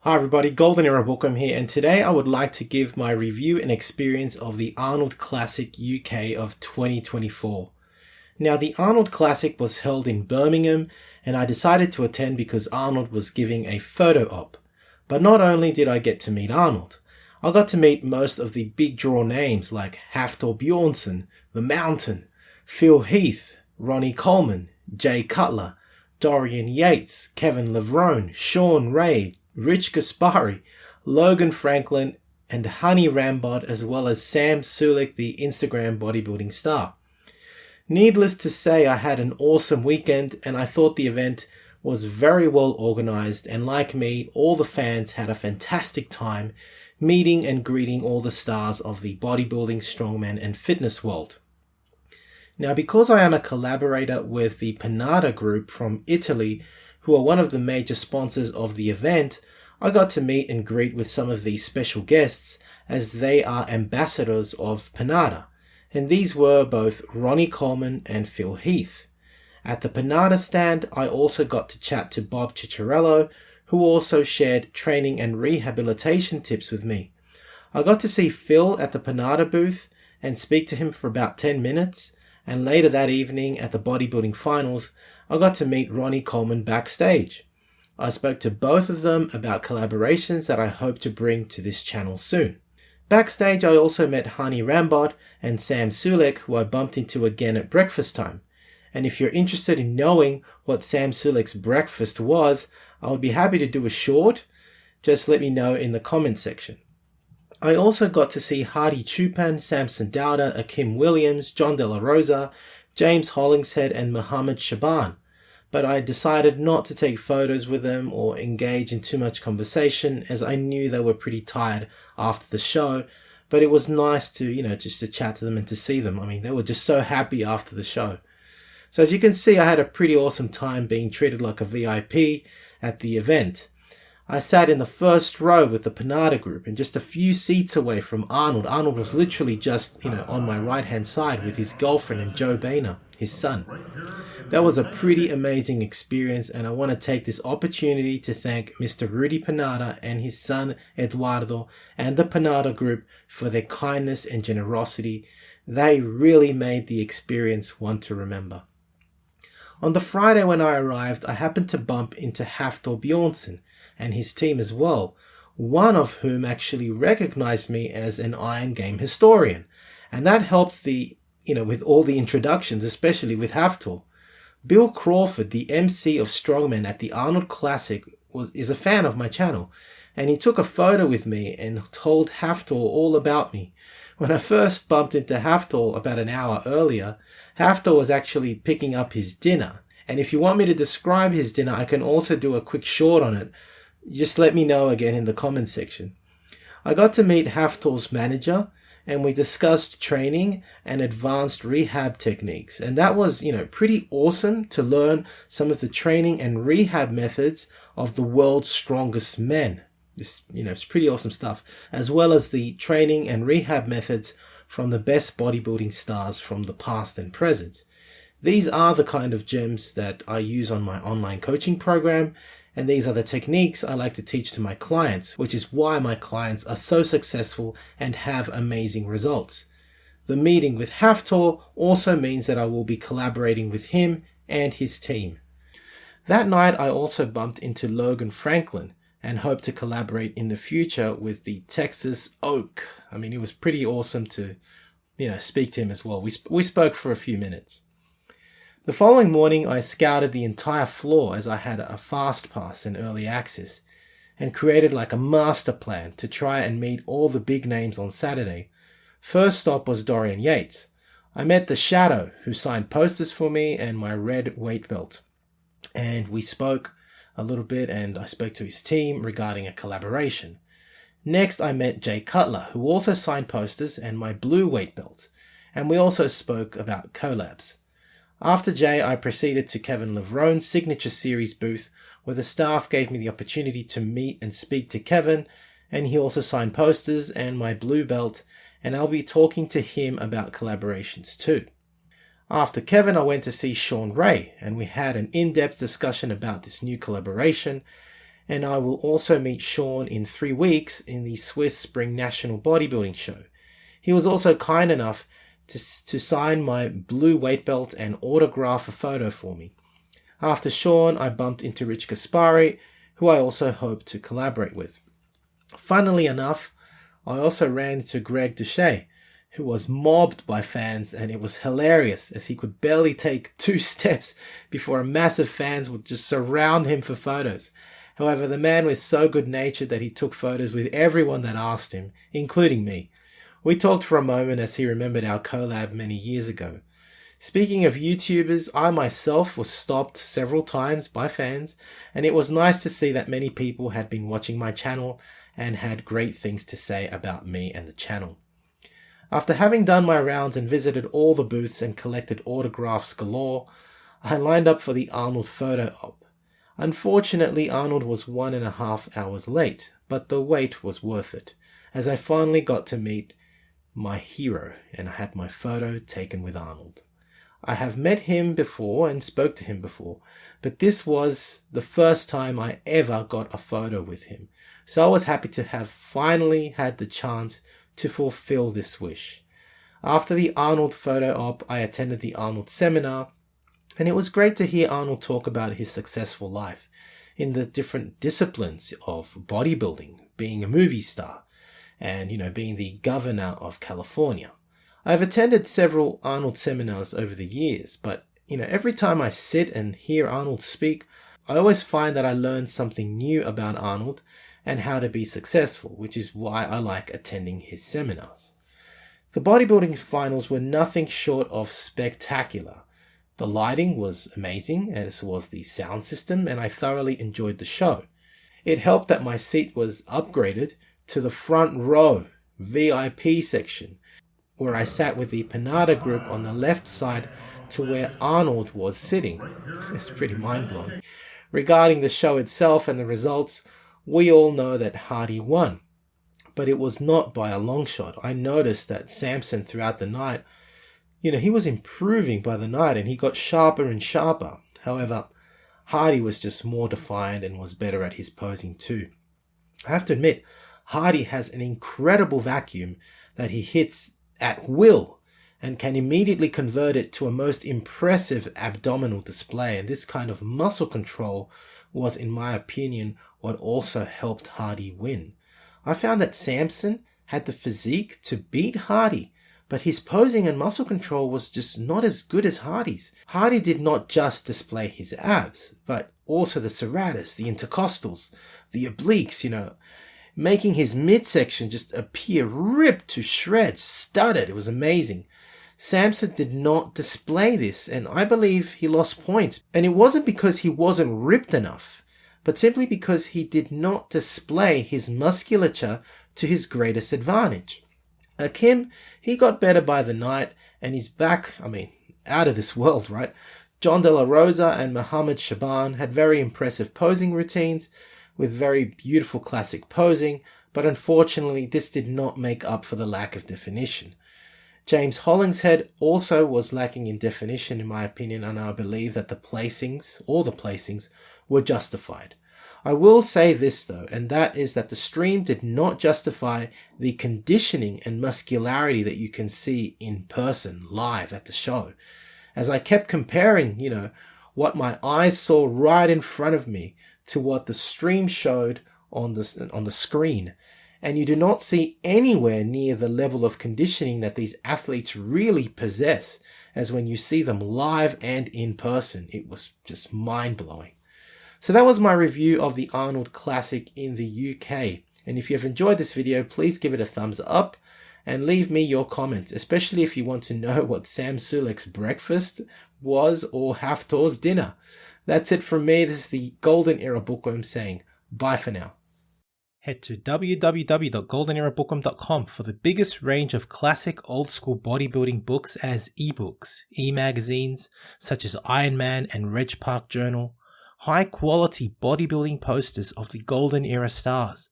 Hi everybody, Golden Era Bookham here, and today I would like to give my review and experience of the Arnold Classic UK of 2024. Now, the Arnold Classic was held in Birmingham, and I decided to attend because Arnold was giving a photo op. But not only did I get to meet Arnold, I got to meet most of the big draw names like Hafthor Bjornsson, The Mountain, Phil Heath, Ronnie Coleman, Jay Cutler, Dorian Yates, Kevin Levrone, Sean Ray, Rich Gaspari, Logan Franklin, and Hani Rambod, as well as Sam Sulek, the Instagram bodybuilding star. Needless to say, I had an awesome weekend, and I thought the event was very well organized, and like me, all the fans had a fantastic time meeting and greeting all the stars of the bodybuilding, strongman, and fitness world. Now, because I am a collaborator with the Panatta group from Italy, who are one of the major sponsors of the event, I got to meet and greet with some of these special guests as they are ambassadors of Panatta, and these were both Ronnie Coleman and Phil Heath. At the Panatta stand, I also got to chat to Bob Cicciarello, who also shared training and rehabilitation tips with me. I got to see Phil at the Panatta booth and speak to him for about 10 minutes, and later that evening at the bodybuilding finals, I got to meet Ronnie Coleman backstage. I spoke to both of them about collaborations that I hope to bring to this channel soon. Backstage, I also met Hani Rambod and Sam Sulek, who I bumped into again at breakfast time. And if you're interested in knowing what Sam Sulek's breakfast was, I would be happy to do a short. Just let me know in the comment section. I also got to see Hardy Chupan, Samson Dowda, Akim Williams, John De La Rosa, James Hollingshead, and Muhammad Shaban, but I decided not to take photos with them or engage in too much conversation as I knew they were pretty tired after the show, but it was nice to, just to chat to them and to see them. I mean, they were just so happy after the show. So as you can see, I had a pretty awesome time being treated like a VIP at the event. I sat in the first row with the Panatta group and just a few seats away from Arnold. Arnold was literally just, on my right-hand side with his girlfriend and Joe Boehner, his son. That was a pretty amazing experience, and I want to take this opportunity to thank Mr. Rudy Panatta and his son Eduardo and the Panatta group for their kindness and generosity. They really made the experience one to remember. On the Friday when I arrived, I happened to bump into Hafthor Bjornsson and his team as well, one of whom actually recognized me as an Iron Game historian. And that helped with all the introductions, especially with Hafthor. Bill Crawford, the MC of Strongman at the Arnold Classic, is a fan of my channel, and he took a photo with me and told Hafthor all about me. When I first bumped into Hafthor about an hour earlier, Hafthor was actually picking up his dinner. And if you want me to describe his dinner, I can also do a quick short on it. Just let me know again in the comment section. I got to meet Hafthor's manager, and we discussed training and advanced rehab techniques. And that was, pretty awesome to learn some of the training and rehab methods of the world's strongest men. It's pretty awesome stuff, as well as the training and rehab methods from the best bodybuilding stars from the past and present. These are the kind of gems that I use on my online coaching program, and these are the techniques I like to teach to my clients, which is why my clients are so successful and have amazing results. The meeting with Hafthor also means that I will be collaborating with him and his team. That night, I also bumped into Logan Franklin and hope to collaborate in the future with the Texas Oak. I mean, it was pretty awesome to, speak to him as well. We spoke for a few minutes. The following morning, I scouted the entire floor as I had a fast pass and early access, and created like a master plan to try and meet all the big names on Saturday. First stop was Dorian Yates. I met the Shadow, who signed posters for me and my red weight belt. And we spoke a little bit, and I spoke to his team regarding a collaboration. Next, I met Jay Cutler, who also signed posters and my blue weight belt. And we also spoke about collabs. After Jay, I proceeded to Kevin Levrone's Signature Series booth, where the staff gave me the opportunity to meet and speak to Kevin, and he also signed posters and my blue belt, and I'll be talking to him about collaborations too. After Kevin, I went to see Sean Ray, and we had an in-depth discussion about this new collaboration, and I will also meet Sean in 3 weeks in the Swiss Spring National Bodybuilding Show. He was also kind enough to sign my blue weight belt and autograph a photo for me. After Sean, I bumped into Rich Gaspari, who I also hope to collaborate with. Funnily enough, I also ran into Greg Duche, who was mobbed by fans, and it was hilarious as he could barely take 2 steps before a mass of fans would just surround him for photos. However, the man was so good-natured that he took photos with everyone that asked him, including me. We talked for a moment as he remembered our collab many years ago. Speaking of YouTubers, I myself was stopped several times by fans, and it was nice to see that many people had been watching my channel and had great things to say about me and the channel. After having done my rounds and visited all the booths and collected autographs galore, I lined up for the Arnold photo op. Unfortunately, Arnold was 1.5 hours late, but the wait was worth it, as I finally got to meet my hero and I had my photo taken with Arnold. I have met him before and spoke to him before, but this was the first time I ever got a photo with him, so I was happy to have finally had the chance to fulfill this wish. After the Arnold photo op, I attended the Arnold seminar, and it was great to hear Arnold talk about his successful life in the different disciplines of bodybuilding, being a movie star, and being the governor of California. I've attended several Arnold seminars over the years, but every time I sit and hear Arnold speak, I always find that I learn something new about Arnold and how to be successful, which is why I like attending his seminars. The bodybuilding finals were nothing short of spectacular. The lighting was amazing, as was the sound system, and I thoroughly enjoyed the show. It helped that my seat was upgraded to the front row VIP section, where I sat with the Panatta group on the left side to where Arnold was sitting. It's pretty mind-blowing. Regarding the show itself and the results, we all know that Hardy won, but it was not by a long shot. I noticed that Samson throughout the night, he was improving by the night and he got sharper and sharper. However, Hardy was just more defiant and was better at his posing too. I have to admit, Hardy has an incredible vacuum that he hits at will and can immediately convert it to a most impressive abdominal display, and this kind of muscle control was, in my opinion, what also helped Hardy win. I found that Samson had the physique to beat Hardy, but his posing and muscle control was just not as good as Hardy's. Hardy did not just display his abs, but also the serratus, the intercostals, the obliques, making his midsection just appear ripped to shreds, studded. It was amazing. Samson did not display this, and I believe he lost points. And it wasn't because he wasn't ripped enough, but simply because he did not display his musculature to his greatest advantage. Akim, he got better by the night, and he's back, out of this world, right? John De La Rosa and Mohammed Shaban had very impressive posing routines, with very beautiful classic posing, but unfortunately this did not make up for the lack of definition. James Hollingshead also was lacking in definition in my opinion, and I believe that all the placings, were justified. I will say this though, and that is that the stream did not justify the conditioning and muscularity that you can see in person, live at the show. As I kept comparing, what my eyes saw right in front of me to what the stream showed on the screen, and you do not see anywhere near the level of conditioning that these athletes really possess, as when you see them live and in person. It was just mind-blowing. So that was my review of the Arnold Classic in the UK, and if you have enjoyed this video, please give it a thumbs up and leave me your comments, especially if you want to know what Sam Sulek's breakfast was or Haftor's dinner. That's it from me. This is the Golden Era Bookworm saying bye for now. Head to www.goldenerabookworm.com for the biggest range of classic old school bodybuilding books as ebooks, e-magazines such as Iron Man and Reg Park Journal, high quality bodybuilding posters of the Golden Era stars,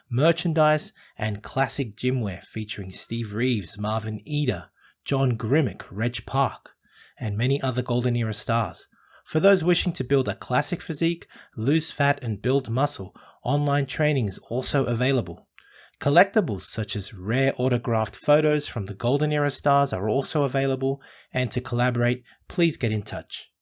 merchandise and classic gymwear featuring Steve Reeves, Marvin Eder, John Grimmick, Reg Park, and many other Golden Era stars. For those wishing to build a classic physique, lose fat and build muscle, online training is also available. Collectibles such as rare autographed photos from the Golden Era stars are also available, and to collaborate, please get in touch.